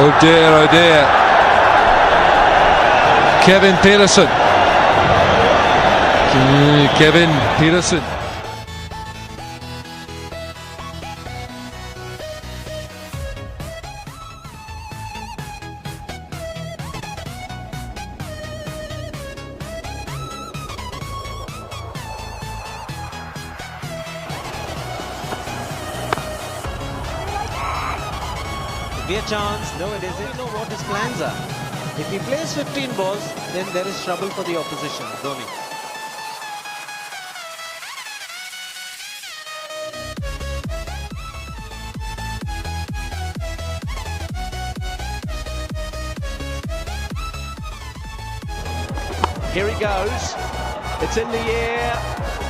Oh dear, oh dear. Kevin Peterson. Kevin Peterson. Be a chance. No, it isn't. You know what his plans are. If he plays 15 balls, then there is trouble for the opposition. Dhoni. Here he goes. It's in the air.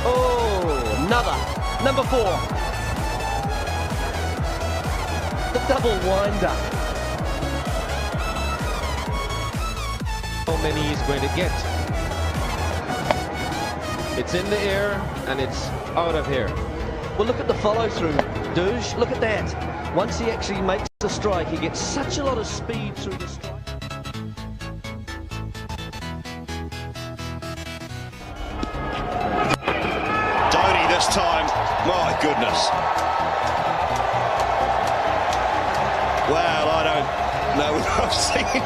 Oh, another. Number 4. The double winder. How many he's going to get? It's in the air and it's out of here. Well, look at the follow through, Douche. Look at that. Once he actually makes the strike, he gets such a lot of speed through the strike. Dhoni this time. My goodness. Well, I don't know if I've seen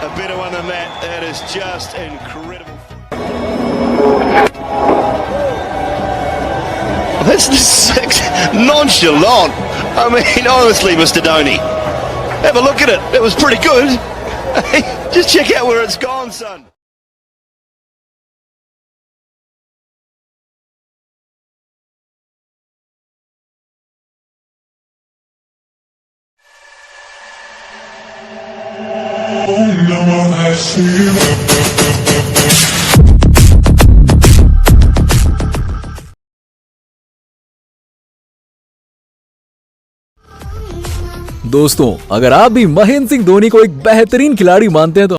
a better one than that. That is just incredible. That's the 6th. Nonchalant. I mean, honestly, Mr. Dhoni. Have a look at it. It was pretty good. Just check out where it's gone, son. दोस्तों, अगर आप भी महेंद्र सिंह धोनी को एक बेहतरीन खिलाड़ी मानते हैं तो